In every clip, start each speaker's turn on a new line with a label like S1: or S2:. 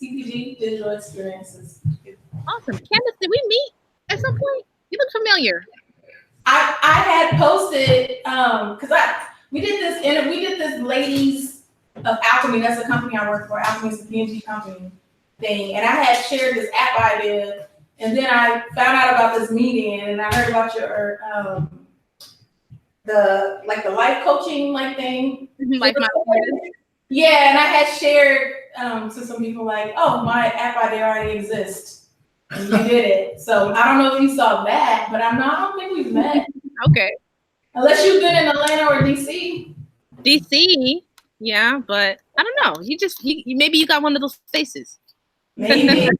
S1: CPG, digital experiences.
S2: Awesome. Candace, did we meet at some point? You look familiar.
S1: I had posted because we did this ladies of Alchemy. That's the company I work for. Alchemy is a PNG company thing, and I had shared this app idea, and then I found out about this meeting, and I heard about your the life coaching thing.
S2: Life model.
S1: Yeah, and I had shared to some people like, oh, my app idea already exists, and you did it. So I don't know if you saw that, but I don't think we've met.
S2: Okay.
S1: Unless you've been in Atlanta or DC.
S2: DC, yeah, but I don't know. You maybe you got one of those faces.
S1: Maybe.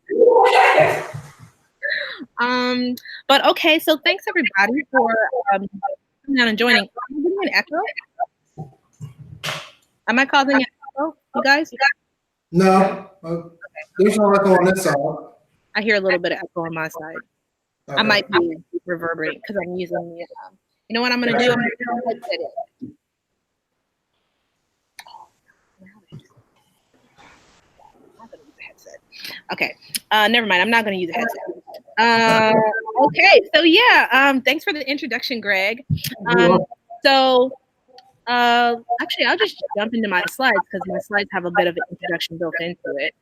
S2: But okay, so thanks everybody for coming down and joining. Am I getting an echo? Am I causing an echo, you guys?
S3: No. There's no echo on this side.
S2: I hear a little bit of echo on my side. Okay. I might be reverberating because I'm using the. You know what I'm gonna do? I'm gonna headset it. Okay, never mind. I'm not going to use a headset. Okay, so yeah, thanks for the introduction, Greg. So actually, I'll just jump into my slides because my slides have a bit of an introduction built into it.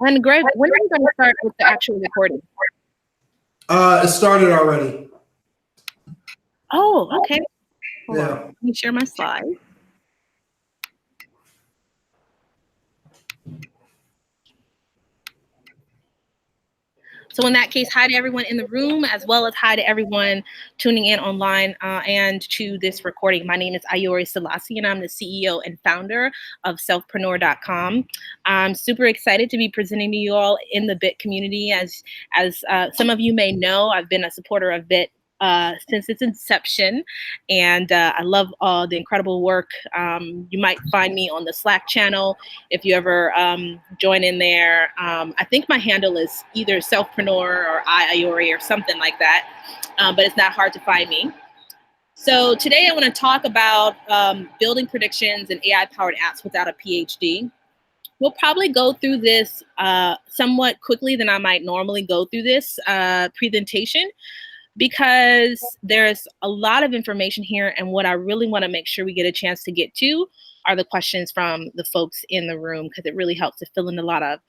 S2: And Greg, when are you going to start with the actual recording?
S3: It started already.
S2: Oh, okay. Hold
S3: on.
S2: Let me share my slides. So in that case, hi to everyone in the room, as well as hi to everyone tuning in online and to this recording. My name is Ayori Selassie, and I'm the CEO and founder of Selfpreneur.com. I'm super excited to be presenting to you all in the BIT community. As some of you may know, I've been a supporter of BIT since its inception, and I love the incredible work. You might find me on the Slack channel if you ever join in there. I think my handle is either Selfpreneur or Ayori or something like that, but it's not hard to find me. So today I want to talk about building predictions and AI-powered apps without a PhD. We'll probably go through this somewhat quickly than I might normally go through this presentation, because there's a lot of information here, and what I really want to make sure we get a chance to get to are the questions from the folks in the room, because it really helps to fill in a lot of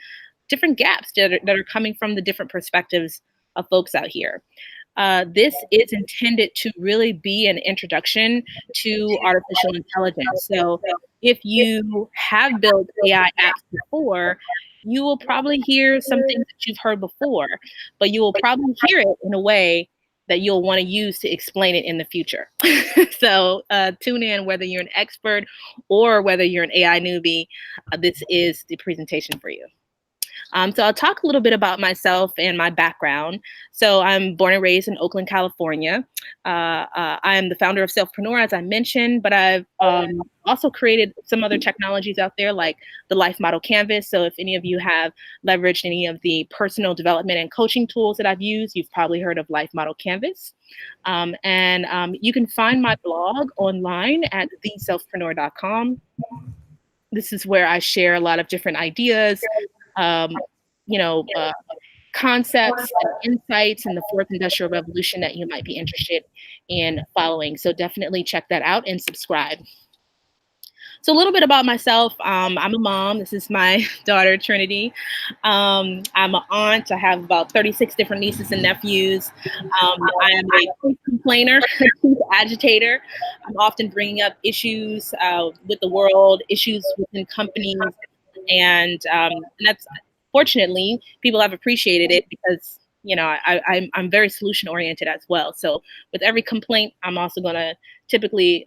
S2: different gaps that are coming from the different perspectives of folks out here. This is intended to really be an introduction to artificial intelligence. So if you have built AI apps before, you will probably hear some things that you've heard before, but you will probably hear it in a way that you'll want to use to explain it in the future. So tune in, whether you're an expert or whether you're an AI newbie, this is the presentation for you. So I'll talk a little bit about myself and my background. So I'm born and raised in Oakland, California. I am the founder of Selfpreneur, as I mentioned, but I've also created some other technologies out there like the Life Model Canvas. So if any of you have leveraged any of the personal development and coaching tools that I've used, you've probably heard of Life Model Canvas. And you can find my blog online at theselfpreneur.com. This is where I share a lot of different ideas, concepts and insights in the fourth industrial revolution that you might be interested in following. So definitely check that out and subscribe. So a little bit about myself. I'm a mom. This is my daughter, Trinity. I'm an aunt. I have about 36 different nieces and nephews. I am a complainer, agitator. I'm often bringing up issues with the world, issues within companies. And that's, fortunately, people have appreciated it because, I'm very solution oriented as well. So with every complaint, I'm also going to typically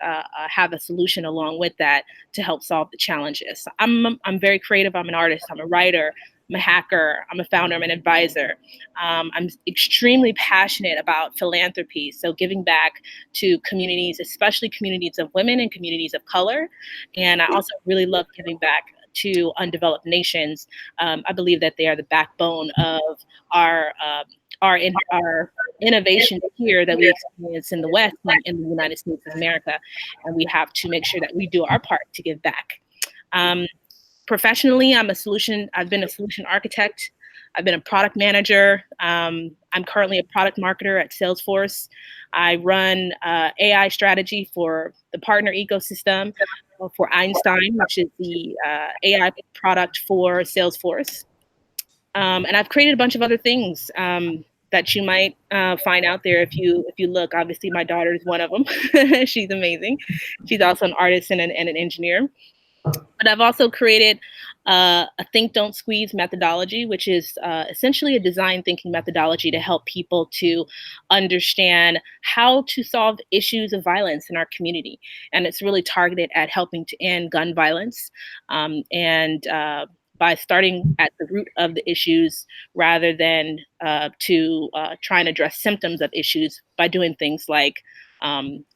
S2: have a solution along with that to help solve the challenges. I'm very creative. I'm an artist. I'm a writer. I'm a hacker. I'm a founder. I'm an advisor. I'm extremely passionate about philanthropy. So giving back to communities, especially communities of women and communities of color. And I also really love giving back to undeveloped nations. I believe that they are the backbone of our innovation here that we experience in the West and in the United States of America, and we have to make sure that we do our part to give back. Professionally, I've been a solution architect. I've been a product manager. I'm currently a product marketer at Salesforce. I run AI strategy for the partner ecosystem for Einstein, which is the AI product for Salesforce. And I've created a bunch of other things that you might find out there if you look. Obviously, my daughter is one of them. She's amazing. She's also an artist and an engineer. But I've also created a think, don't squeeze methodology, which is essentially a design thinking methodology to help people to understand how to solve issues of violence in our community. And it's really targeted at helping to end gun violence and by starting at the root of the issues rather than to try and address symptoms of issues by doing things like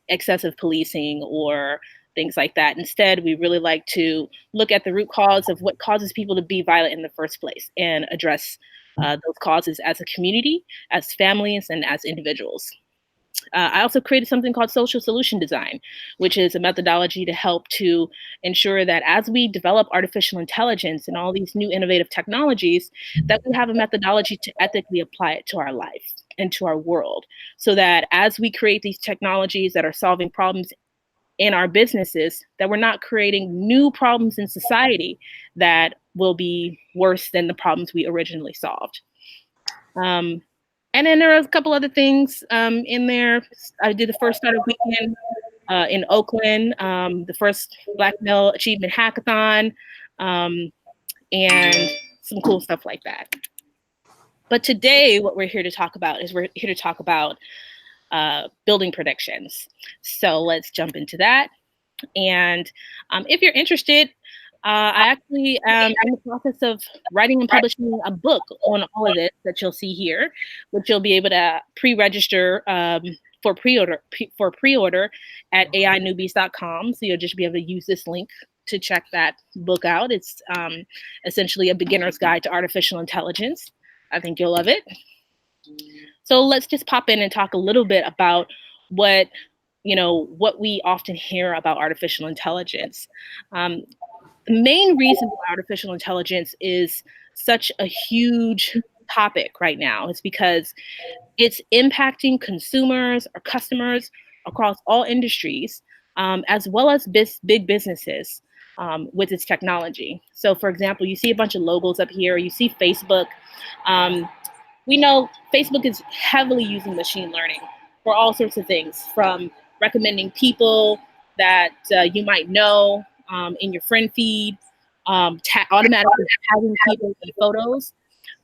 S2: excessive policing or things like that. Instead, we really like to look at the root cause of what causes people to be violent in the first place and address those causes as a community, as families, and as individuals. I also created something called social solution design, which is a methodology to help to ensure that as we develop artificial intelligence and all these new innovative technologies, that we have a methodology to ethically apply it to our life and to our world, so that as we create these technologies that are solving problems in our businesses, that we're not creating new problems in society that will be worse than the problems we originally solved. And then there are a couple other things in there. I did the first startup weekend in Oakland, the first Black Male Achievement Hackathon, and some cool stuff like that. But today, what we're here to talk about is we're here to talk about building predictions. So let's jump into that. And if you're interested, I actually am in the process of writing and publishing a book on all of this that you'll see here, which you'll be able to pre-register for pre-order at ainewbies.com. So you'll just be able to use this link to check that book out. It's essentially a beginner's guide to artificial intelligence. I think you'll love it. So let's just pop in and talk a little bit about what we often hear about artificial intelligence. The main reason why artificial intelligence is such a huge topic right now is because it's impacting consumers or customers across all industries, as well as big businesses with its technology. So for example, you see a bunch of logos up here. You see Facebook. We know Facebook is heavily using machine learning for all sorts of things, from recommending people that you might know in your friend feed, automatically tagging people in photos.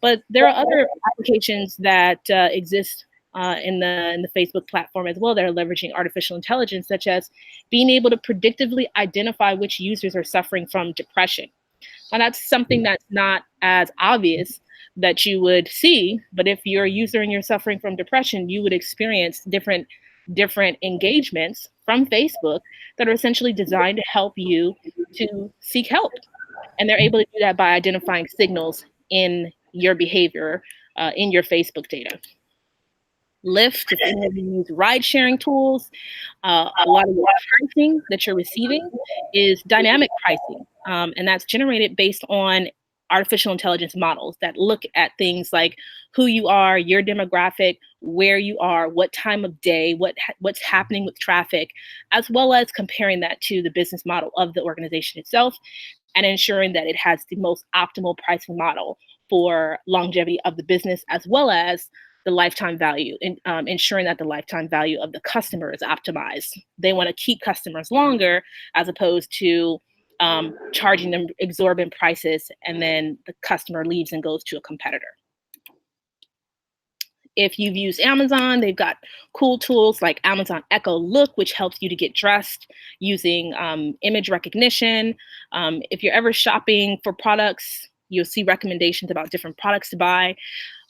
S2: But there are other applications that exist in the Facebook platform as well that are leveraging artificial intelligence, such as being able to predictively identify which users are suffering from depression. Now, that's something that's not as obvious that you would see, but if you're a user and you're suffering from depression, you would experience different engagements from Facebook that are essentially designed to help you to seek help. And they're able to do that by identifying signals in your behavior, in your Facebook data. Lyft, if any of you use ride-sharing tools, a lot of your pricing that you're receiving is dynamic pricing, and that's generated based on artificial intelligence models that look at things like who you are, your demographic, where you are, what time of day, what's happening with traffic, as well as comparing that to the business model of the organization itself and ensuring that it has the most optimal pricing model for longevity of the business, as well as the lifetime value, and ensuring that the lifetime value of the customer is optimized. They want to keep customers longer as opposed to charging them exorbitant prices and then the customer leaves and goes to a competitor. If you've used Amazon, they've got cool tools like Amazon Echo Look, which helps you to get dressed using image recognition. If you're ever shopping for products, you'll see recommendations about different products to buy.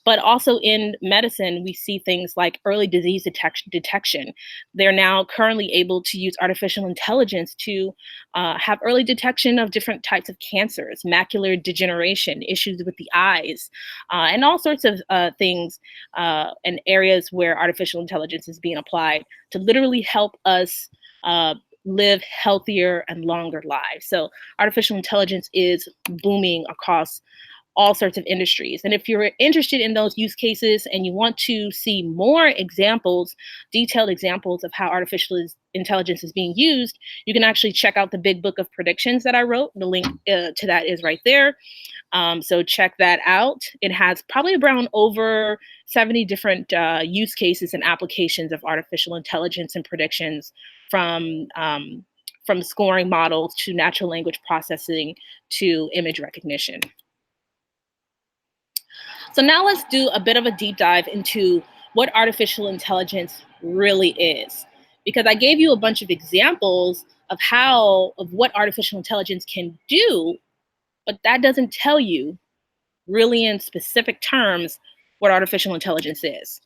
S2: But also in medicine, we see things like early disease detection. They're now currently able to use artificial intelligence to have early detection of different types of cancers, macular degeneration, issues with the eyes, and all sorts of things and areas where artificial intelligence is being applied to literally help us live healthier and longer lives. So artificial intelligence is booming across all sorts of industries. And if you're interested in those use cases and you want to see more examples, detailed examples of how artificial intelligence is being used, you can actually check out the big book of predictions that I wrote. The link to that is right there. So check that out. It has probably around over 70 different use cases and applications of artificial intelligence and predictions, from scoring models to natural language processing to image recognition. So now let's do a bit of a deep dive into what artificial intelligence really is, because I gave you a bunch of examples of what artificial intelligence can do, but that doesn't tell you really in specific terms what artificial intelligence is.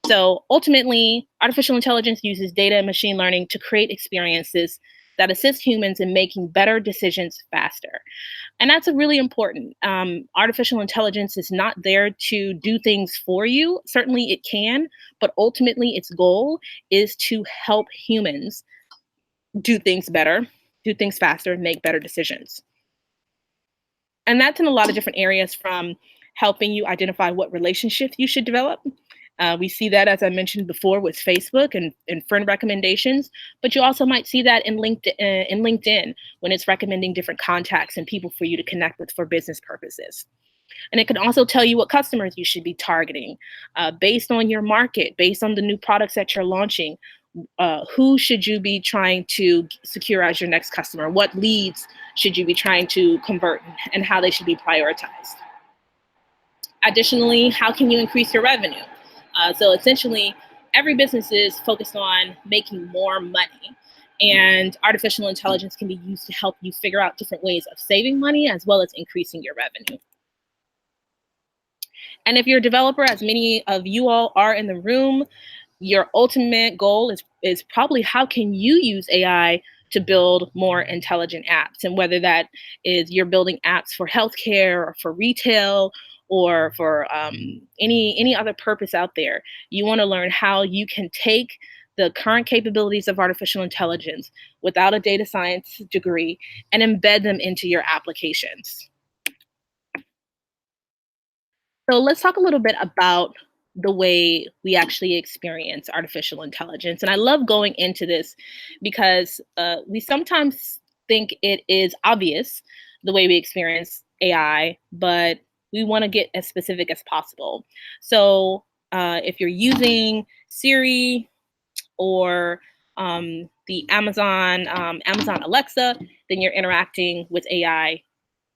S2: So ultimately, artificial intelligence uses data and machine learning to create experiences that assist humans in making better decisions faster. And that's really important. Artificial intelligence is not there to do things for you. Certainly it can, but ultimately its goal is to help humans do things better, do things faster, and make better decisions. And that's in a lot of different areas, from helping you identify what relationships you should develop. We see that, as I mentioned before, with Facebook and friend recommendations, but you also might see that in LinkedIn when it's recommending different contacts and people for you to connect with for business purposes. And it can also tell you what customers you should be targeting based on your market, based on the new products that you're launching. Who should you be trying to secure as your next customer? What leads should you be trying to convert, and how they should be prioritized? Additionally, how can you increase your revenue? So essentially, every business is focused on making more money, and artificial intelligence can be used to help you figure out different ways of saving money as well as increasing your revenue. And if you're a developer, as many of you all are in the room, your ultimate goal is probably how can you use AI to build more intelligent apps, and whether that is you're building apps for healthcare or for retail or for any other purpose out there. You want to learn how you can take the current capabilities of artificial intelligence without a data science degree and embed them into your applications. So let's talk a little bit about the way we actually experience artificial intelligence. And I love going into this because we sometimes think it is obvious the way we experience AI, but we want to get as specific as possible. So if you're using Siri or the Amazon Alexa, then you're interacting with AI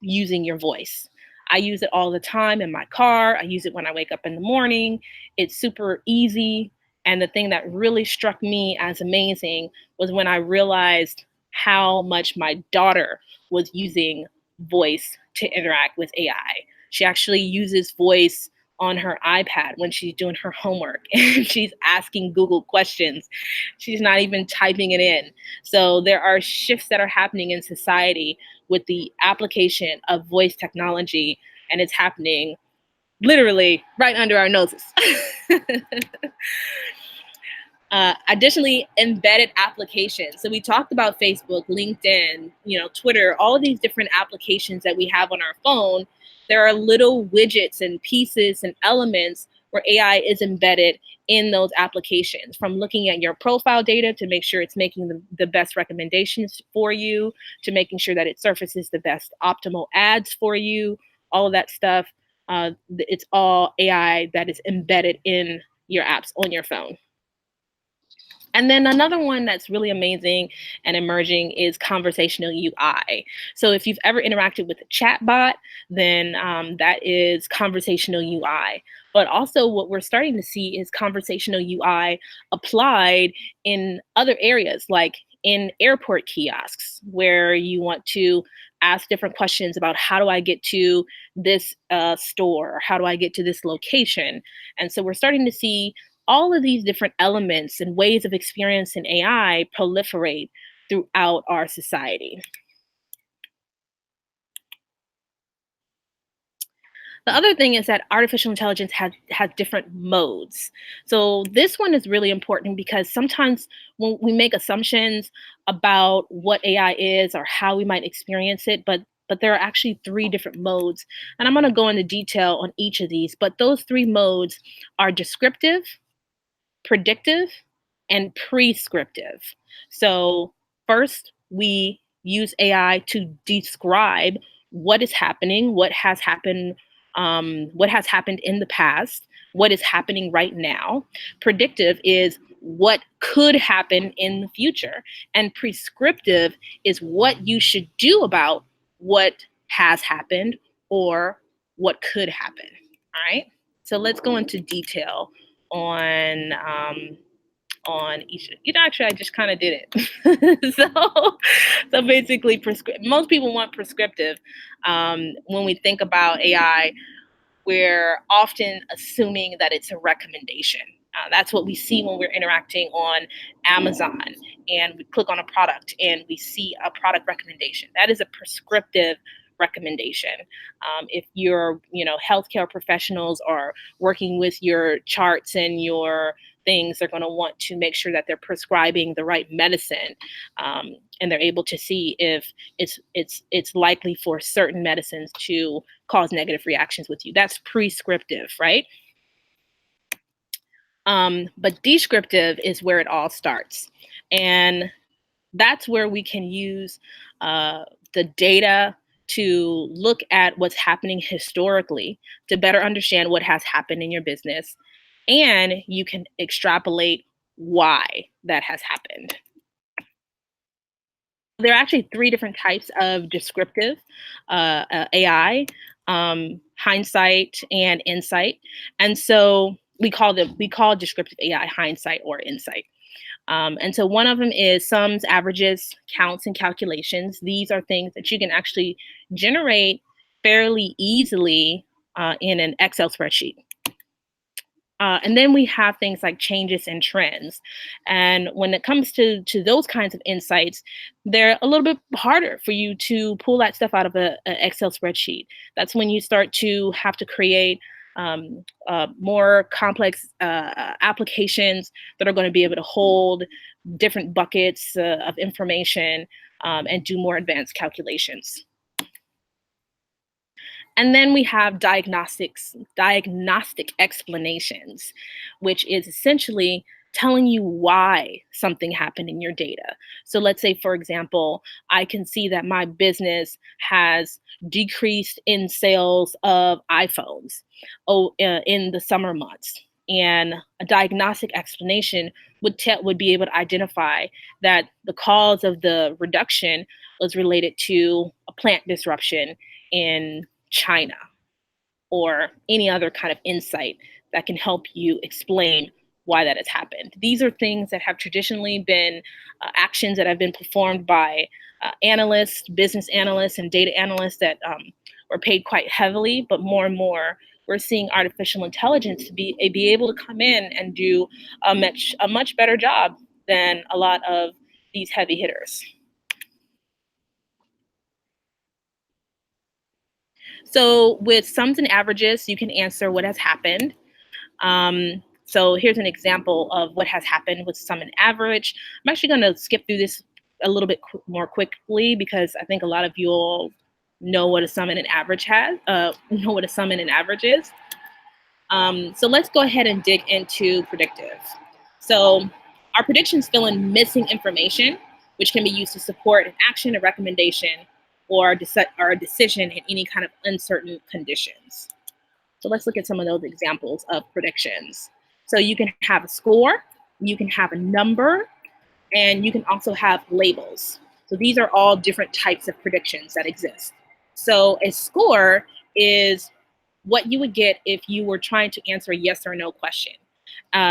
S2: using your voice. I use it all the time in my car. I use it when I wake up in the morning. It's super easy. And the thing that really struck me as amazing was when I realized how much my daughter was using voice to interact with AI. She actually uses voice on her iPad when she's doing her homework and she's asking Google questions. She's not even typing it in. So there are shifts that are happening in society with the application of voice technology, and it's happening literally right under our noses. Additionally, embedded applications. So we talked about Facebook, LinkedIn, Twitter, all of these different applications that we have on our phone. There are little widgets and pieces and elements where AI is embedded in those applications, from looking at your profile data to make sure it's making the best recommendations for you, to making sure that it surfaces the best optimal ads for you, all of that stuff. It's all AI that is embedded in your apps on your phone. And then another one that's really amazing and emerging is conversational UI. So if you've ever interacted with a chatbot, then that is conversational UI. But also what we're starting to see is conversational UI applied in other areas, like in airport kiosks, where you want to ask different questions about how do I get to this store, or how do I get to this location. And so we're starting to see all of these different elements and ways of experiencing AI proliferate throughout our society. The other thing is that artificial intelligence has different modes. So this one is really important because sometimes when we make assumptions about what AI is or how we might experience it, but there are actually 3 different modes. And I'm going to go into detail on each of these, but those 3 modes are descriptive, predictive, and prescriptive. So first, we use AI to describe what is happening, what has happened in the past, what is happening right now. Predictive is what could happen in the future, and prescriptive is what you should do about what has happened or what could happen. All right. So let's go into detail on each. Actually, I just kind of did it. So basically, most people want prescriptive. When we think about AI, we're often assuming that it's a recommendation. That's what we see when we're interacting on Amazon and we click on a product and we see a product recommendation. That is a prescriptive recommendation. If you're, healthcare professionals are working with your charts and your things, they're going to want to make sure that they're prescribing the right medicine, and they're able to see if it's likely for certain medicines to cause negative reactions with you. That's prescriptive, right? But descriptive is where it all starts, and that's where we can use the data to look at what's happening historically to better understand what has happened in your business, and you can extrapolate why that has happened. There are actually 3 different types of descriptive AI, hindsight and insight. And so we call descriptive AI hindsight or insight. And so one of them is sums, averages, counts, and calculations. These are things that you can actually generate fairly easily in an Excel spreadsheet. And then we have things like changes and trends. And when it comes to those kinds of insights, they're a little bit harder for you to pull that stuff out of an Excel spreadsheet. That's when you start to have to create more complex applications that are going to be able to hold different buckets of information and do more advanced calculations. And then we have diagnostic explanations, which is essentially telling you why something happened in your data. So let's say, for example, I can see that my business has decreased in sales of iPhones in the summer months. And a diagnostic explanation would be able to identify that the cause of the reduction was related to a plant disruption in China, or any other kind of insight that can help you explain why that has happened. These are things that have traditionally been actions that have been performed by analysts, business analysts, and data analysts that were paid quite heavily, but more and more we're seeing artificial intelligence be able to come in and do a much better job than a lot of these heavy hitters. So with sums and averages, you can answer what has happened. So here's an example of what has happened with sum and average. I'm actually going to skip through this a little bit more quickly because I think a lot of you all know what a sum and an average is. So let's go ahead and dig into predictive. So our predictions fill in missing information, which can be used to support an action, a recommendation, or a decision in any kind of uncertain conditions. So let's look at some of those examples of predictions. So you can have a score, you can have a number, and you can also have labels. So these are all different types of predictions that exist. So a score is what you would get if you were trying to answer a yes or no question.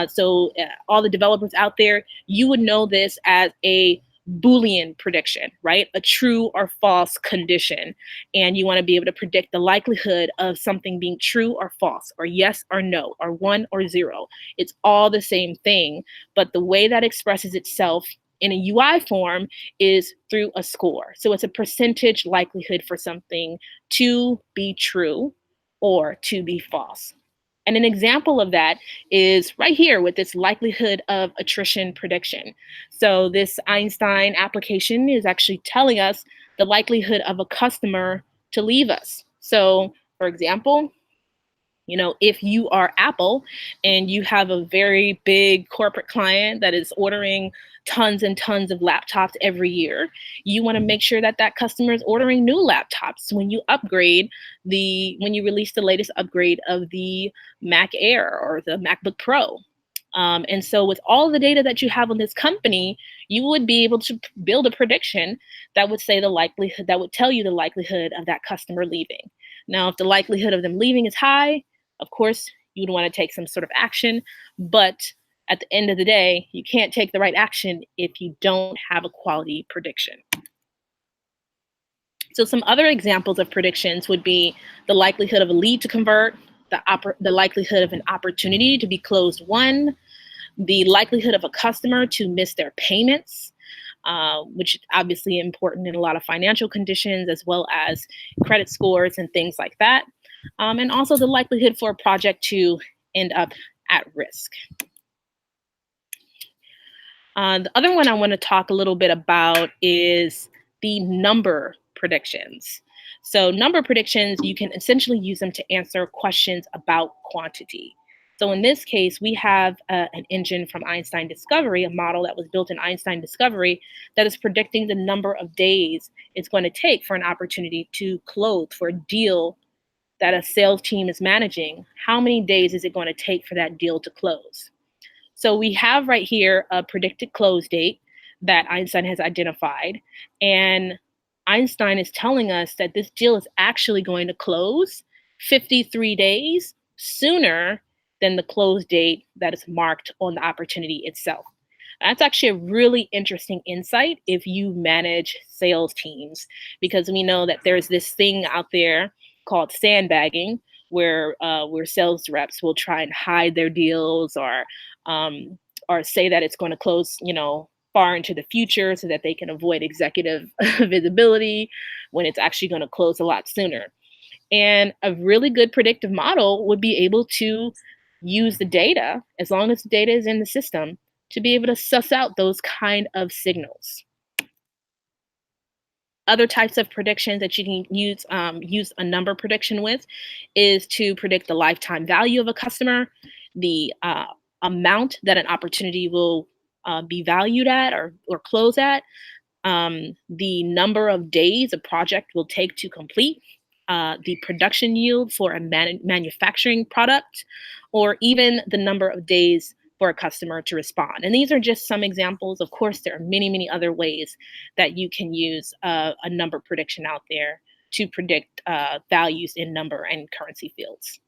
S2: So all the developers out there, you would know this as a Boolean prediction, right? A true or false condition. And you want to be able to predict the likelihood of something being true or false, or yes or no, or 1 or 0. It's all the same thing, but the way that expresses itself in a UI form is through a score. So it's a percentage likelihood for something to be true or to be false. And an example of that is right here with this likelihood of attrition prediction. So this Einstein application is actually telling us the likelihood of a customer to leave us. So for example, you know, if you are Apple and you have a very big corporate client that is ordering tons and tons of laptops every year, you want to make sure that that customer is ordering new laptops when you when you release the latest upgrade of the Mac Air or the MacBook Pro. And so with all the data that you have on this company, you would be able to build a prediction that would say the likelihood, that would tell you the likelihood of that customer leaving. Now, if the likelihood of them leaving is high, of course, you would want to take some sort of action, but at the end of the day, you can't take the right action if you don't have a quality prediction. So some other examples of predictions would be the likelihood of a lead to convert, the likelihood of an opportunity to be closed won, the likelihood of a customer to miss their payments, which is obviously important in a lot of financial conditions, as well as credit scores and things like that. And also the likelihood for a project to end up at risk. The other one I want to talk a little bit about is the number predictions. So number predictions, you can essentially use them to answer questions about quantity. So in this case, we have an engine from Einstein Discovery, a model that was built in Einstein Discovery that is predicting the number of days it's going to take for an opportunity to close, for a deal that a sales team is managing. How many days is it going to take for that deal to close? So we have right here a predicted close date that Einstein has identified. And Einstein is telling us that this deal is actually going to close 53 days sooner than the close date that is marked on the opportunity itself. That's actually a really interesting insight if you manage sales teams, because we know that there's this thing out there called sandbagging, where sales reps will try and hide their deals or say that it's going to close, you know, far into the future so that they can avoid executive visibility when it's actually going to close a lot sooner. And a really good predictive model would be able to use the data, as long as the data is in the system, to be able to suss out those kind of signals. Other types of predictions that you can use a number prediction with is to predict the lifetime value of a customer, the amount that an opportunity will be valued at or close at, the number of days a project will take to complete, the production yield for a manufacturing product, or even the number of days for a customer to respond. And these are just some examples. Of course, there are many, many other ways that you can use a number prediction out there to predict values in number and currency fields.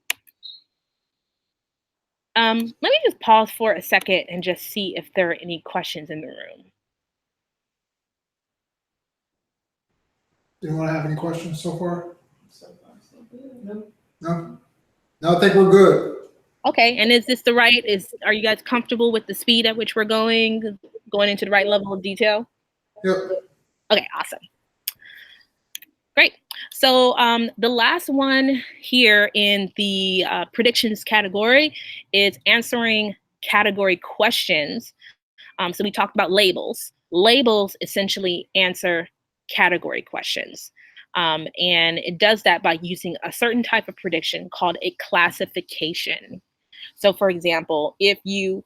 S2: Let me just pause for a second and just see if there are any questions in the room.
S3: Anyone have any questions so far?
S1: So far, so good. Nope.
S3: No? No, I think we're good.
S2: Okay, and is this the right, are you guys comfortable with the speed at which we're going into the right level of detail?
S3: Yep.
S2: Okay, awesome. Great. So the last one here in the predictions category is answering category questions. So we talked about labels. Labels essentially answer category questions. And it does that by using a certain type of prediction called a classification. So for example, if you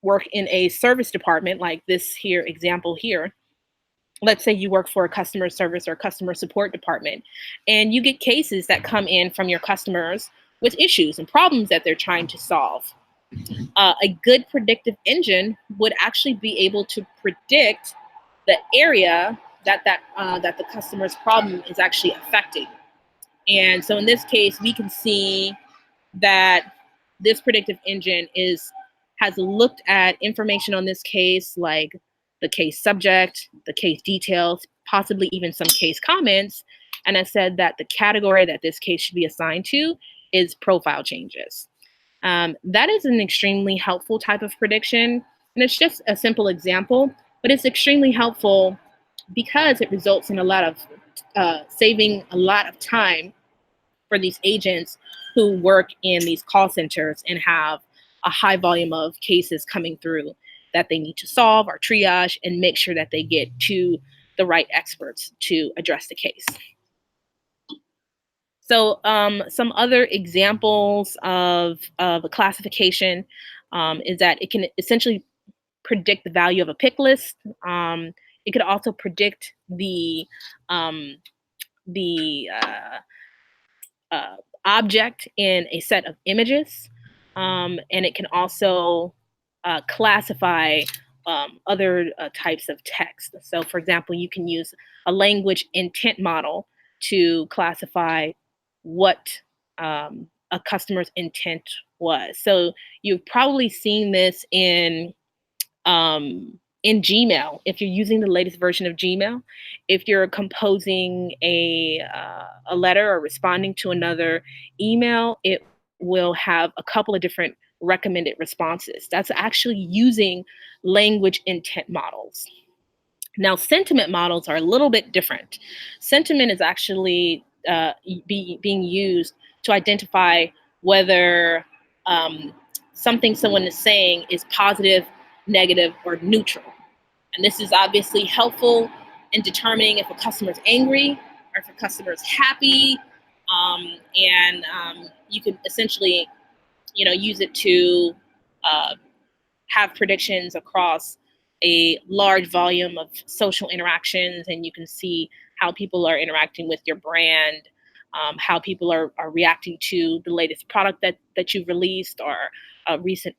S2: work in a service department, like this here example here, let's say you work for a customer service or customer support department, and you get cases that come in from your customers with issues and problems that they're trying to solve. A good predictive engine would actually be able to predict the area that the customer's problem is actually affecting. And so in this case, we can see that this predictive engine has looked at information on this case, like the case subject, the case details, possibly even some case comments, and has said that the category that this case should be assigned to is profile changes. That is an extremely helpful type of prediction, and it's just a simple example, but it's extremely helpful because it results in a lot of saving a lot of time for these agents who work in these call centers and have a high volume of cases coming through that they need to solve or triage and make sure that they get to the right experts to address the case. So some other examples of a classification is that it can essentially predict the value of a pick list. It could also predict the object in a set of images, and it can also classify other types of text. So, for example, you can use a language intent model to classify what a customer's intent was. So, you've probably seen this in Gmail. If you're using the latest version of Gmail, if you're composing a letter or responding to another email, it will have a couple of different recommended responses. That's actually using language intent models. Now, sentiment models are a little bit different. Sentiment is actually being used to identify whether something someone is saying is positive, negative, or neutral. And this is obviously helpful in determining if a customer is angry or if a customer is happy. You can essentially, use it to have predictions across a large volume of social interactions, and you can see how people are interacting with your brand, how people are reacting to the latest product that you've released, or a recent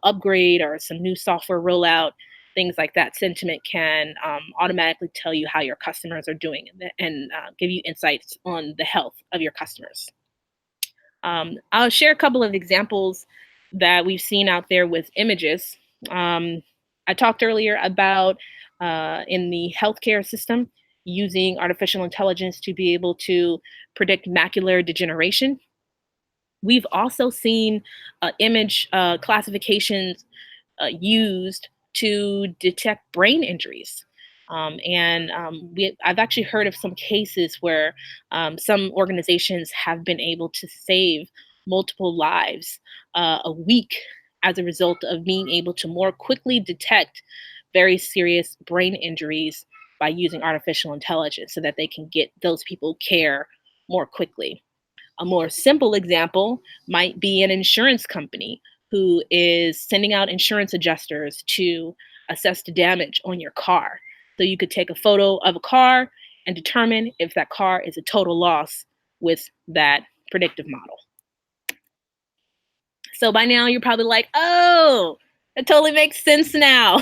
S2: upgrade or some new software rollout, things like that. Sentiment can automatically tell you how your customers are doing and give you insights on the health of your customers. I'll share a couple of examples that we've seen out there with images. I talked earlier about in the healthcare system using artificial intelligence to be able to predict macular degeneration. We've also seen image classifications used to detect brain injuries. I've actually heard of some cases where some organizations have been able to save multiple lives a week as a result of being able to more quickly detect very serious brain injuries by using artificial intelligence so that they can get those people care more quickly. A more simple example might be an insurance company who is sending out insurance adjusters to assess the damage on your car. So you could take a photo of a car and determine if that car is a total loss with that predictive model. So by now you're probably like, oh, it totally makes sense now.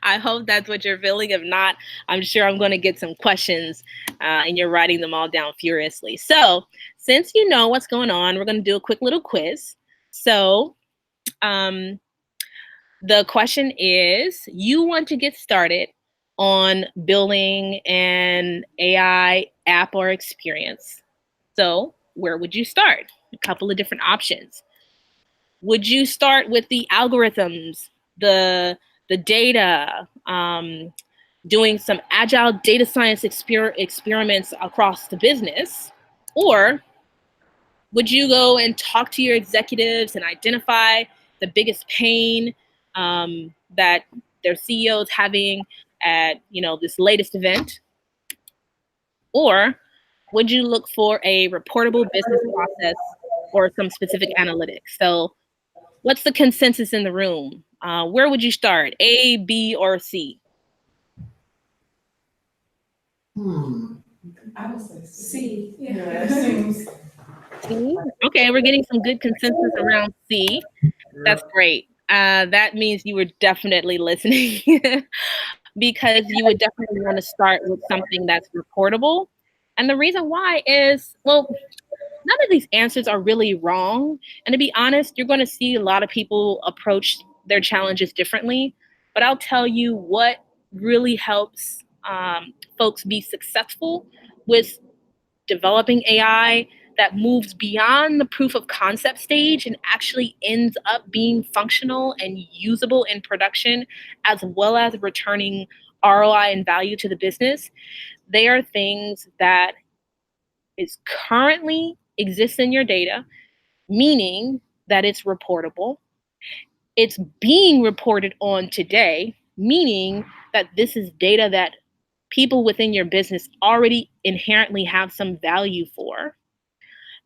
S2: I hope that's what you're feeling. If not, I'm sure I'm going to get some questions and you're writing them all down furiously. So since you know what's going on, we're going to do a quick little quiz. So the question is, you want to get started on building an AI app or experience. So where would you start? A couple of different options. Would you start with the algorithms, the data, doing some agile data science experiments across the business? Or would you go and talk to your executives and identify the biggest pain that their CEO is having at this latest event? Or would you look for a reportable business process or some specific analytics? So what's the consensus in the room? Where would you start? A, B, or C?
S1: I would say C. Yeah, it seems.
S2: C? Okay, we're getting some good consensus around C. That's great. That means you were definitely listening because you would definitely want to start with something that's reportable. And the reason why is, well, none of these answers are really wrong. And to be honest, you're going to see a lot of people approach their challenges differently. But I'll tell you what really helps folks be successful with developing AI that moves beyond the proof of concept stage and actually ends up being functional and usable in production, as well as returning ROI and value to the business. They are things that is currently exists in your data, meaning that it's reportable. It's being reported on today, meaning that this is data that people within your business already inherently have some value for.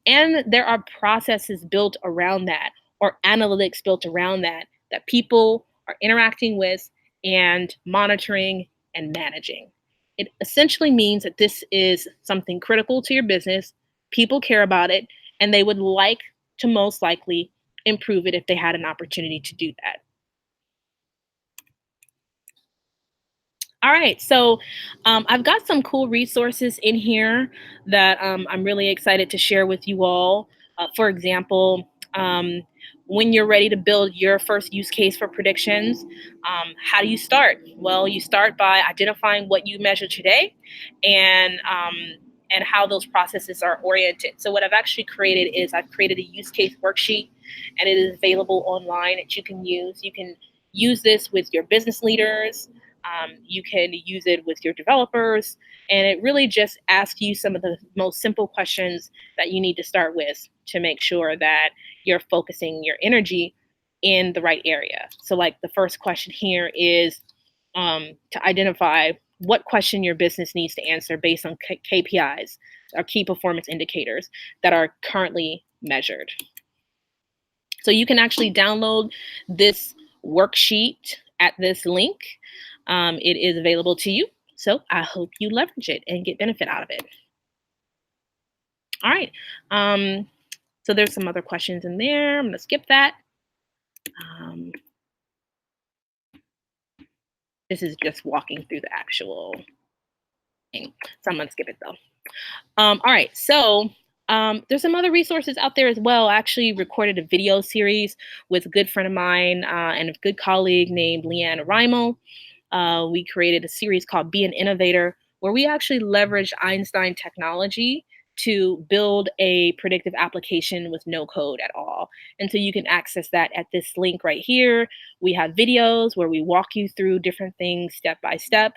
S2: And there are processes built around that or analytics built around that that people are interacting with and monitoring and managing. It essentially means that this is something critical to your business. People care about it, and they would like to most likely improve it if they had an opportunity to do that. All right, so I've got some cool resources in here that I'm really excited to share with you all. For example, when you're ready to build your first use case for predictions, how do you start? Well, you start by identifying what you measure today and how those processes are oriented. So what I've actually created is I've created a use case worksheet, and it is available online that you can use. You can use this with your business leaders. You can use it with your developers, and it really just asks you some of the most simple questions that you need to start with to make sure that you're focusing your energy in the right area. So like the first question here is to identify what question your business needs to answer based on KPIs or key performance indicators that are currently measured. So you can actually download this worksheet at this link. It is available to you. So I hope you leverage it and get benefit out of it. All right. So there's some other questions in there. I'm going to skip that. This is just walking through the actual thing. So I'm going to skip it though. All right. So there's some other resources out there as well. I actually recorded a video series with a good friend of mine and a good colleague named Leanne Rimo. We created a series called Be an Innovator, where we actually leveraged Einstein technology to build a predictive application with no code at all. And so you can access that at this link right here. We have videos where we walk you through different things step by step.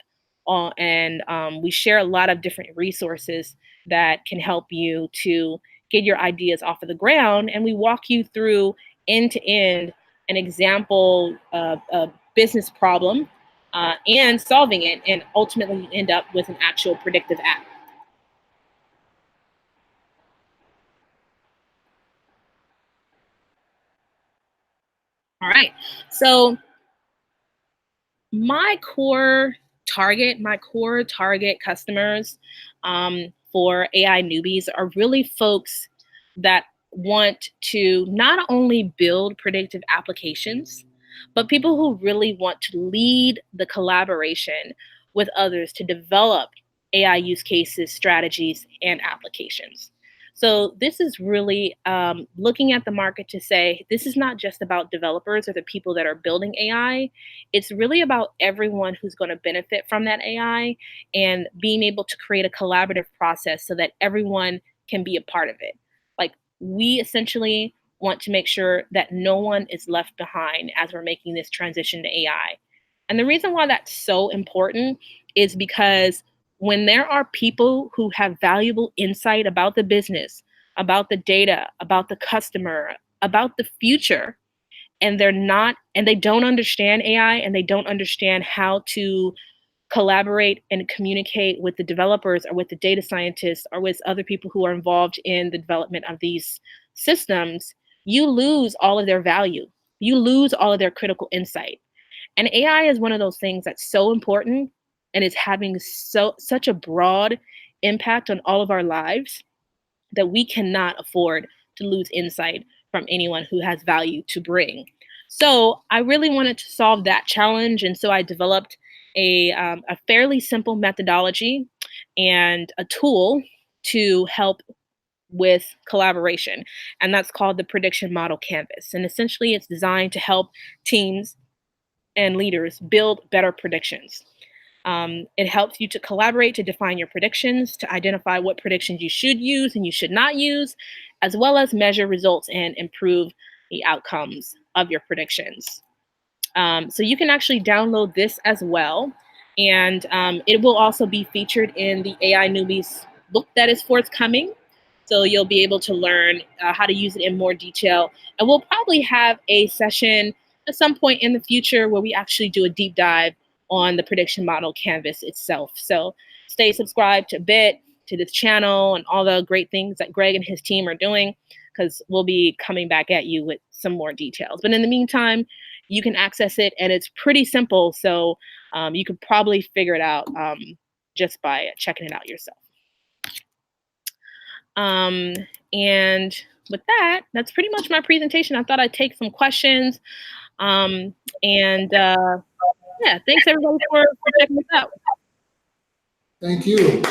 S2: And we share a lot of different resources that can help you to get your ideas off of the ground. And we walk you through end to end an example of a business problem and solving it, and ultimately end up with an actual predictive app. All right, so my core target customers for AI newbies are really folks that want to not only build predictive applications, but people who really want to lead the collaboration with others to develop AI use cases, strategies, and applications. So this is really looking at the market to say, this is not just about developers or the people that are building AI. It's really about everyone who's going to benefit from that AI and being able to create a collaborative process so that everyone can be a part of it. Like, we essentially want to make sure that no one is left behind as we're making this transition to AI. And the reason why that's so important is because when there are people who have valuable insight about the business, about the data, about the customer, about the future, and they don't understand AI and they don't understand how to collaborate and communicate with the developers or with the data scientists or with other people who are involved in the development of these systems, you lose all of their value. You lose all of their critical insight. And AI is one of those things that's so important and is having such a broad impact on all of our lives that we cannot afford to lose insight from anyone who has value to bring. So I really wanted to solve that challenge. And so I developed a fairly simple methodology and a tool to help with collaboration. And that's called the Prediction Model Canvas. And essentially it's designed to help teams and leaders build better predictions. It helps you to collaborate to define your predictions, to identify what predictions you should use and you should not use, as well as measure results and improve the outcomes of your predictions. So you can actually download this as well. And it will also be featured in the AI Newbies book that is forthcoming. So you'll be able to learn how to use it in more detail. And we'll probably have a session at some point in the future where we actually do a deep dive on the prediction model canvas itself. So stay subscribed a bit to this channel and all the great things that Greg and his team are doing, because we'll be coming back at you with some more details. But in the meantime, you can access it, and it's pretty simple. So you could probably figure it out just by checking it out yourself. And with that, that's pretty much my presentation. I thought I'd take some questions. Yeah, thanks everybody for checking this out.
S3: Thank you.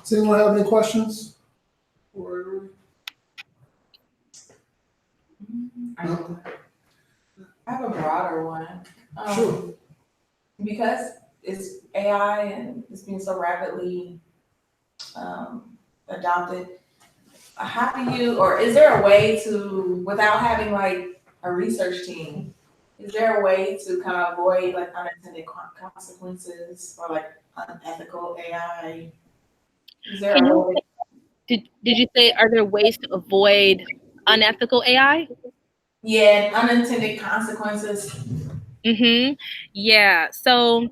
S3: Does anyone have any questions? No?
S1: I have a broader one.
S3: Sure.
S1: Because it's AI and it's being so rapidly adopted, how do you, or is there a way to, without having like a research team, is there a way to kind of avoid like unintended consequences or like unethical AI? Is there a way?
S2: Did you say, are there ways to avoid unethical AI?
S1: Yeah, unintended consequences.
S2: Mm-hmm. Yeah. So,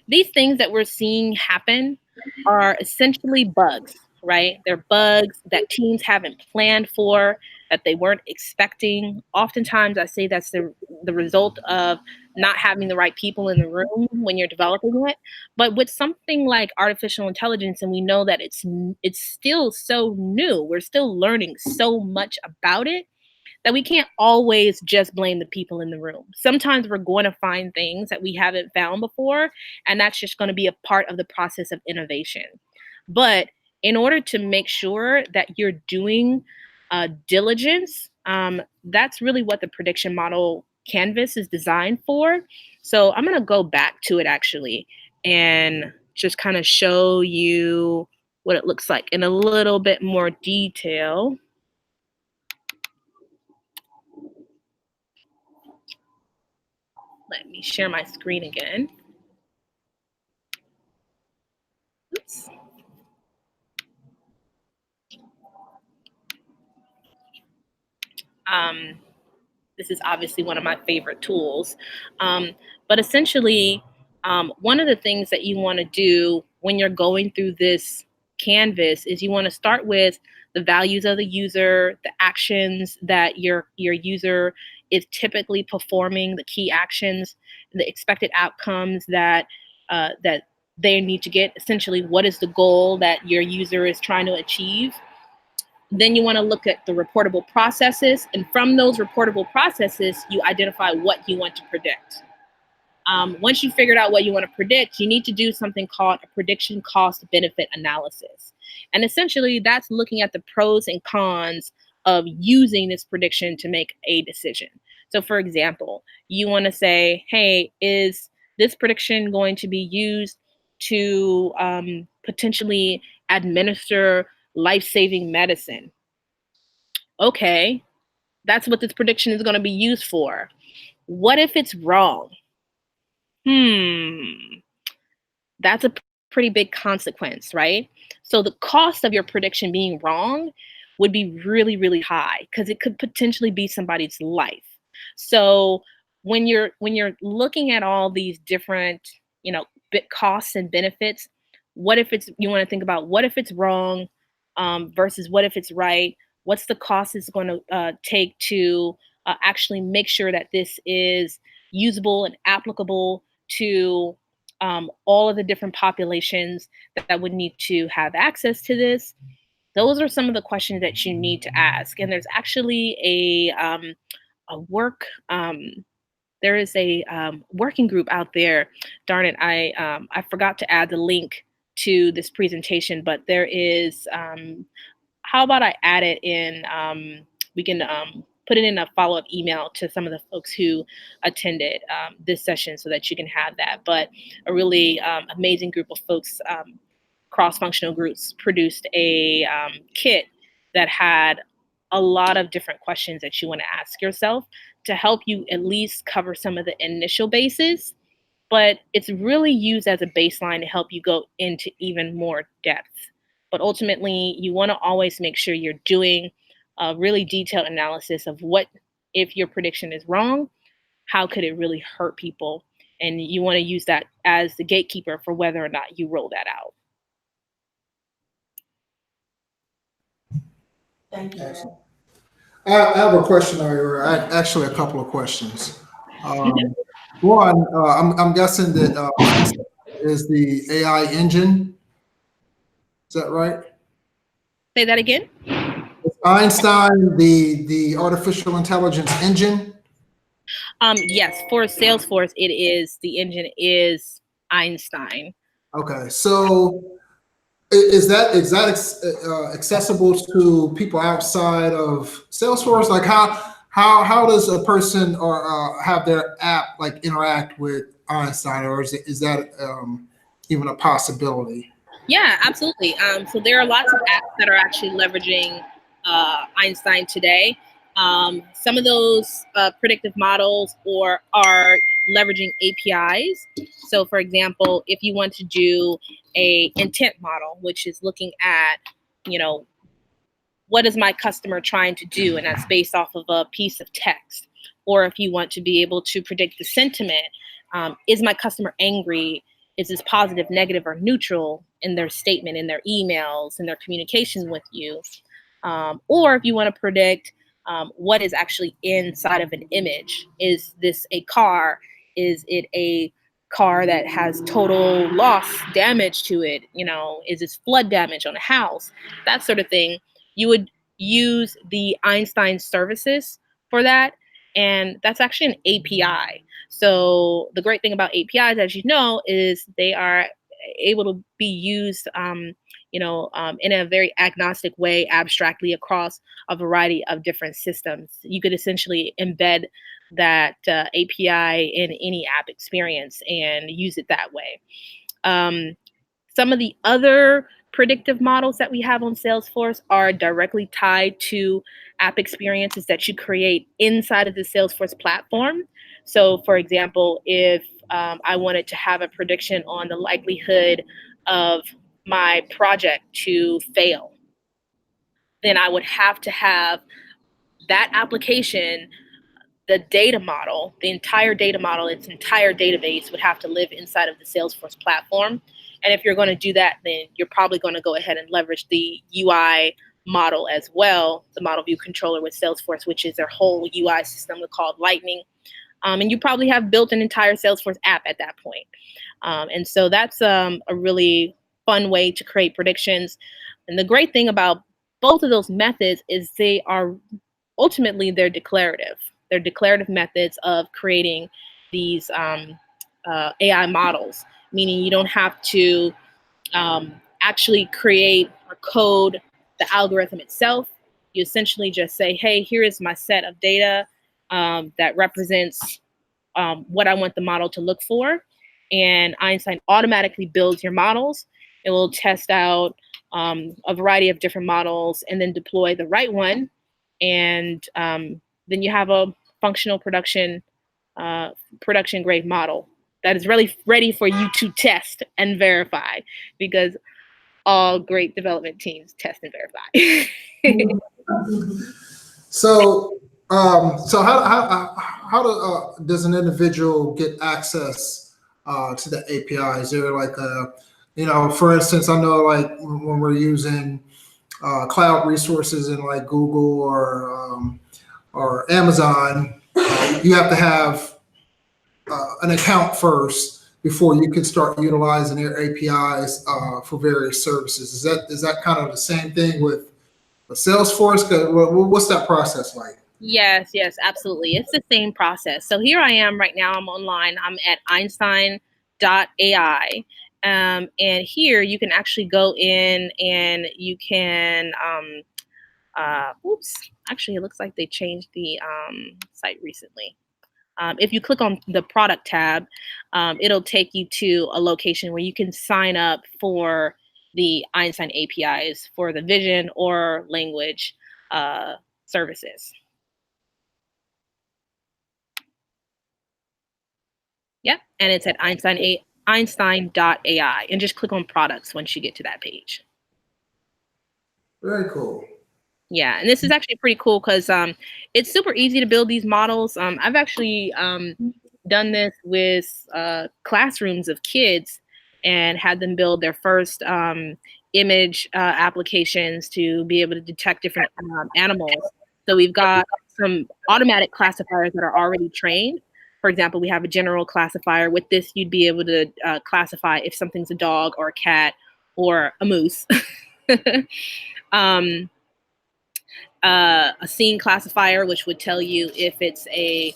S2: these things that we're seeing happen are essentially bugs, right? They're bugs that teams haven't planned for, that they weren't expecting. Oftentimes, I say that's the result of not having the right people in the room when you're developing it. But with something like artificial intelligence, and we know that it's still so new, we're still learning so much about it, that we can't always just blame the people in the room. Sometimes we're going to find things that we haven't found before, and that's just going to be a part of the process of innovation. But in order to make sure that you're doing diligence, that's really what the prediction model canvas is designed for. So I'm going to go back to it actually and just kind of show you what it looks like in a little bit more detail. Let me share my screen again. Oops. This is obviously one of my favorite tools. But essentially, one of the things that you want to do when you're going through this canvas is you want to start with the values of the user, the actions that your user is typically performing, the key actions, the expected outcomes that that they need to get. Essentially, what is the goal that your user is trying to achieve? Then you want to look at the reportable processes. And from those reportable processes, you identify what you want to predict. Once you figured out what you want to predict, you need to do something called a prediction cost benefit analysis. And essentially, that's looking at the pros and cons of using this prediction to make a decision. So for example, you want to say, hey, is this prediction going to be used to potentially administer life-saving medicine? Okay, that's what this prediction is going to be used for. What if it's wrong? That's a pretty big consequence, right? So the cost of your prediction being wrong would be really, really high because it could potentially be somebody's life. So when you're looking at all these different, bit costs and benefits, you want to think about what if it's wrong versus what if it's right? What's the cost it's going to take to actually make sure that this is usable and applicable to all of the different populations that would need to have access to this? Those are some of the questions that you need to ask. And there's actually a work, there is a working group out there. Darn it, I forgot to add the link to this presentation, but there is, how about I add it in, we can put it in a follow-up email to some of the folks who attended this session so that you can have that. But a really amazing group of folks, cross-functional groups, produced a kit that had a lot of different questions that you want to ask yourself to help you at least cover some of the initial bases but it's really used as a baseline to help you go into even more depth. But ultimately, you want to always make sure you're doing a really detailed analysis of what, if your prediction is wrong, how could it really hurt people? And you want to use that as the gatekeeper for whether or not you roll that out.
S1: Thank you.
S3: I have a question, or actually a couple of questions. One, I'm guessing that Einstein is the AI engine. Is that right?
S2: Say that again?
S3: Is Einstein the artificial intelligence engine?
S2: Yes, for Salesforce, it is, the engine is Einstein.
S3: Okay, so is that accessible to people outside of Salesforce? Like how does a person or have their app like interact with Einstein, or is that even a possibility?
S2: Yeah, absolutely. So there are lots of apps that are actually leveraging Einstein today. Some of those predictive models are leveraging APIs. So for example, if you want to do a intent model, which is looking at, you know, what is my customer trying to do? And that's based off of a piece of text. Or if you want to be able to predict the sentiment, is my customer angry? Is this positive, negative, or neutral in their statement, in their emails, in their communication with you? Or if you want to predict what is actually inside of an image. Is this a car? Is it a car that has total loss damage to it? You know, is this flood damage on a house? That sort of thing. You would use the Einstein services for that. And that's actually an API. So the great thing about APIs, as you know, is they are able to be used in a very agnostic way, abstractly across a variety of different systems. You could essentially embed that API in any app experience and use it that way. Some of the other predictive models that we have on Salesforce are directly tied to app experiences that you create inside of the Salesforce platform. So, for example, if I wanted to have a prediction on the likelihood of my project to fail, then I would have to have that application, the data model, the entire data model, its entire database would have to live inside of the Salesforce platform. And if you're going to do that, then you're probably going to go ahead and leverage the UI model as well, the model view controller with Salesforce, which is their whole UI system called Lightning. And you probably have built an entire Salesforce app at that point. And so that's a really fun way to create predictions. And the great thing about both of those methods is they are ultimately they're declarative. They're declarative methods of creating these AI models, meaning you don't have to actually create or code the algorithm itself. You essentially just say, hey, here is my set of data that represents what I want the model to look for. And Einstein automatically builds your models. It will test out a variety of different models and then deploy the right one. And then you have a functional production grade model that is really ready for you to test and verify, because all great development teams test and verify.
S3: So, so how does an individual get access to the API? Is there like a, for instance, I know like when we're using cloud resources in like Google or Amazon, you have to have an account first before you can start utilizing their APIs for various services. Is that kind of the same thing with Salesforce? What's that process like?
S2: Yes, absolutely. It's the same process. So here I am right now. I'm online. I'm at Einstein AI. And here you can actually go in and you can, actually, it looks like they changed the site recently. If you click on the product tab, it'll take you to a location where you can sign up for the Einstein APIs for the vision or language services. Yep, and it's at Einstein.ai, and just click on products once you get to that page.
S3: Very cool.
S2: Yeah, and this is actually pretty cool because it's super easy to build these models. I've actually done this with classrooms of kids and had them build their first image applications to be able to detect different animals. So we've got some automatic classifiers that are already trained. For example, we have a general classifier. With this, you'd be able to classify if something's a dog or a cat or a moose. A scene classifier, which would tell you if it's a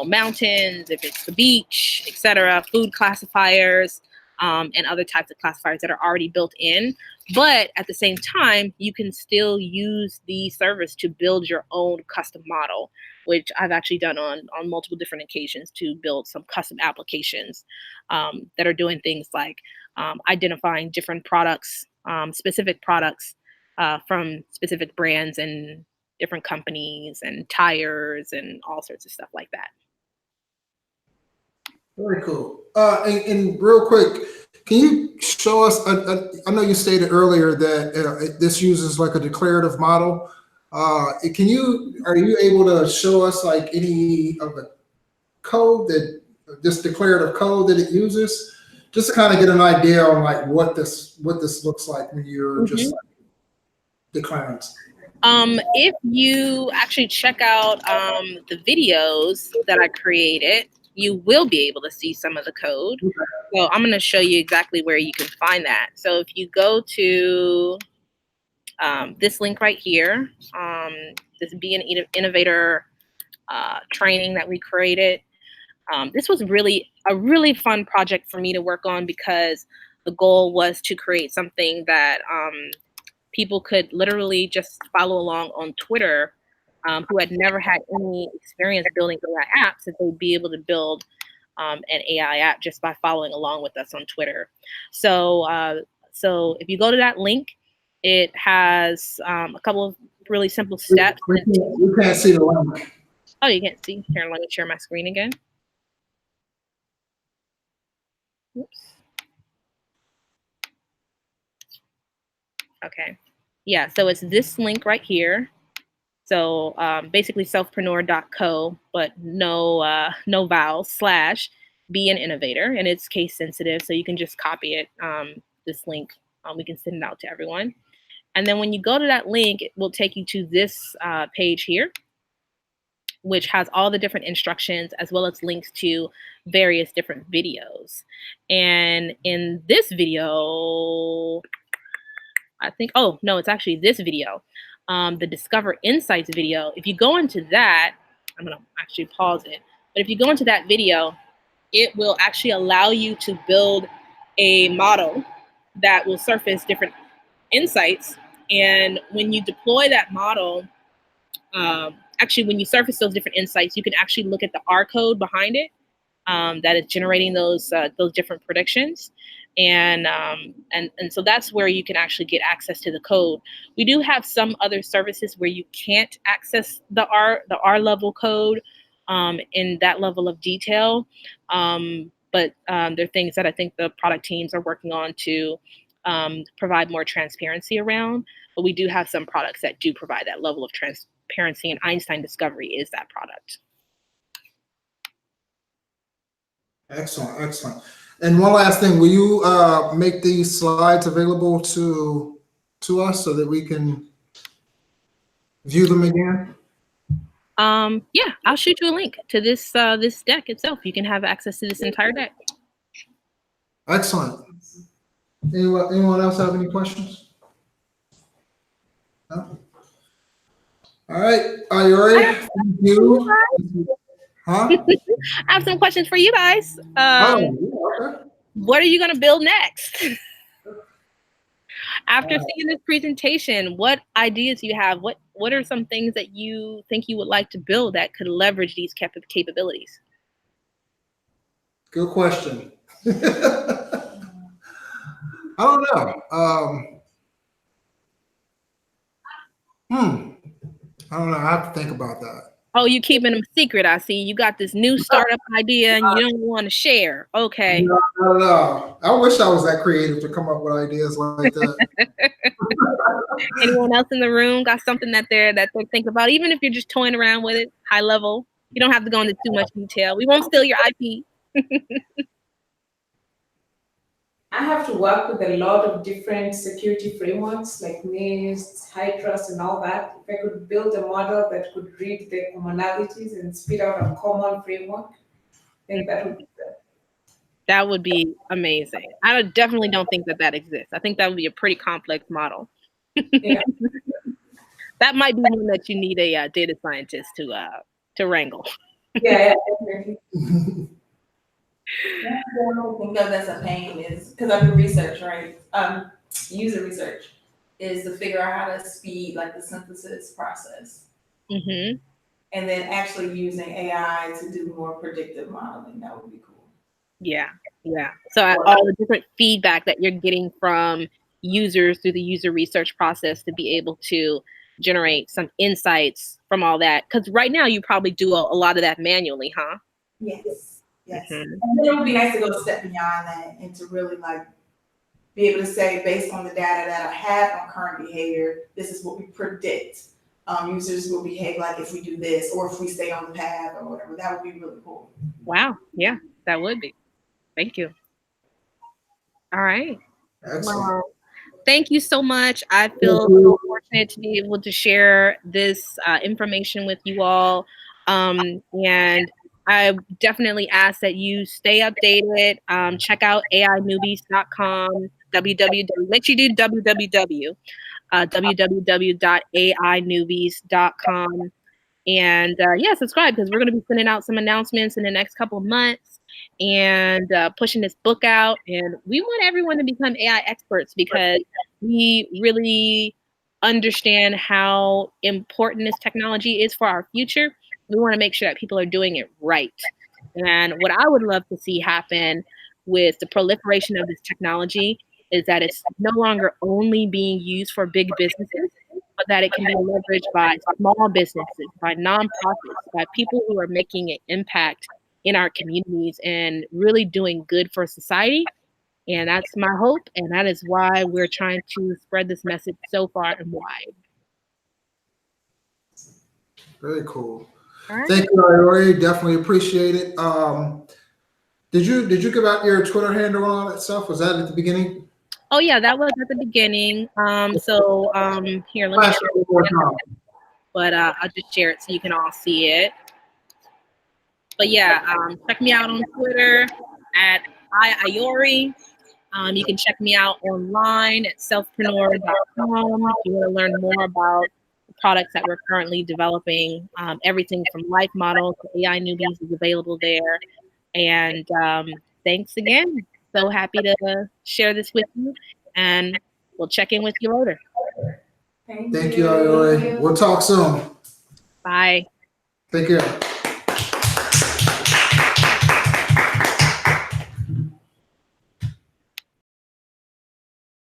S2: mountains, if it's the beach, etc. Food classifiers, and other types of classifiers that are already built in. But at the same time, you can still use the service to build your own custom model, which I've actually done on multiple different occasions to build some custom applications that are doing things like identifying different products, specific products from specific brands and different companies and tires and all sorts of stuff like that.
S3: Very cool. And real quick, can you show us, I know you stated earlier that this uses like a declarative model. Are you able to show us like any of the code this declarative code that it uses? Just to kind of get an idea on like what this looks like when you're just like declaring.
S2: If you actually check out the videos that I created, you will be able to see some of the code. So I'm going to show you exactly where you can find that. So if you go to this link right here, this Be an Innovator training that we created. This was a really fun project for me to work on because the goal was to create something that people could literally just follow along on Twitter who had never had any experience building AI apps, that they'd be able to build an AI app just by following along with us on Twitter. So if you go to that link, it has a couple of really simple steps.
S3: You can't see the link.
S2: Oh, you can't see? Here, let me share my screen again. Oops. Okay. Yeah, so it's this link right here. So basically selfpreneur.co, but no vowels, / be an innovator, and it's case sensitive, so you can just copy it, this link. We can send it out to everyone. And then when you go to that link, it will take you to this page here, which has all the different instructions as well as links to various different videos. And in this video, I think, oh, no, it's actually this video, the Discover Insights video. If you go into that, I'm going to actually pause it. But if you go into that video, it will actually allow you to build a model that will surface different insights. And when you deploy that model, actually, when you surface those different insights, you can actually look at the R code behind it that is generating those different predictions. And so that's where you can actually get access to the code. We do have some other services where you can't access the R level code in that level of detail. But there are things that I think the product teams are working on to provide more transparency around. But we do have some products that do provide that level of transparency, and Einstein Discovery is that product.
S3: Excellent, excellent. And one last thing, will you make these slides available to us so that we can view them again?
S2: Yeah, I'll shoot you a link to this deck itself. You can have access to this entire deck.
S3: Excellent. Anyone else have any questions? No? All right, Ayori, thank you. Huh?
S2: I have some questions for you guys.
S3: Okay.
S2: What are you going to build next? After seeing this presentation, what ideas do you have? What are some things that you think you would like to build that could leverage these capabilities?
S3: Good question. I don't know. I don't know. I have to think about that.
S2: Oh, you keeping them secret, I see. You got this new startup idea and you don't want to share. Okay.
S3: No, not at all. I wish I was that creative to come up with ideas like that.
S2: Anyone else in the room got something that they're thinking about? Even if you're just toying around with it, high level. You don't have to go into too much detail. We won't steal your IP.
S4: I have to work with a lot of different security frameworks like NIST, high trust, and all that. If I could build a model that could read the commonalities and spit out a common framework, I think that would be good.
S2: That would be amazing. I definitely don't think that exists. I think that would be a pretty complex model.
S4: Yeah.
S2: That might be one that you need a data scientist to wrangle.
S4: Yeah, definitely.
S1: Yeah, I don't think of as a pain is because I do research, right? User research is to figure out how to speed like the synthesis process,
S2: Mm-hmm.
S1: and then actually using AI to do more predictive modeling. That would be cool.
S2: Yeah. So all the different feedback that you're getting from users through the user research process to be able to generate some insights from all that. Because right now you probably do a lot of that manually, huh?
S1: Yes.
S2: Mhm.
S1: And then it would be nice to go a step beyond that and to really like be able to say, based on the data that I have on current behavior, this is what we predict. Users will behave like if we do this or if we stay on the path or whatever. That would be really cool.
S2: Wow. Yeah, that would be. Thank you. All right.
S3: Excellent.
S2: Well, thank you so much. I feel so fortunate to be able to share this information with you all. And I definitely ask that you stay updated. Check out ainewbies.com, www. Make sure you do www. www.ainewbies.com. And yeah, subscribe because we're going to be sending out some announcements in the next couple of months and pushing this book out. And we want everyone to become AI experts because we really understand how important this technology is for our future. We want to make sure that people are doing it right. And what I would love to see happen with the proliferation of this technology is that it's no longer only being used for big businesses, but that it can be leveraged by small businesses, by nonprofits, by people who are making an impact in our communities and really doing good for society. And that's my hope. And that is why we're trying to spread this message so far and wide.
S3: Very cool.
S2: All right.
S3: Thank you, Ayori. Definitely appreciate it. Did you give out your Twitter handle and all that stuff? Was that at the beginning?
S2: Oh yeah, that was at the beginning. Here, let me share it. But I'll just share it so you can all see it. But yeah, check me out on Twitter at Ayori. You can check me out online at selfpreneur.com if you want to learn more about the products that we're currently developing. Everything from life models to AI Newbies is available there. And thanks again. So happy to share this with you. And we'll check in with you later.
S3: Thank you, Ayori. We'll talk soon.
S2: Bye.
S3: Take care.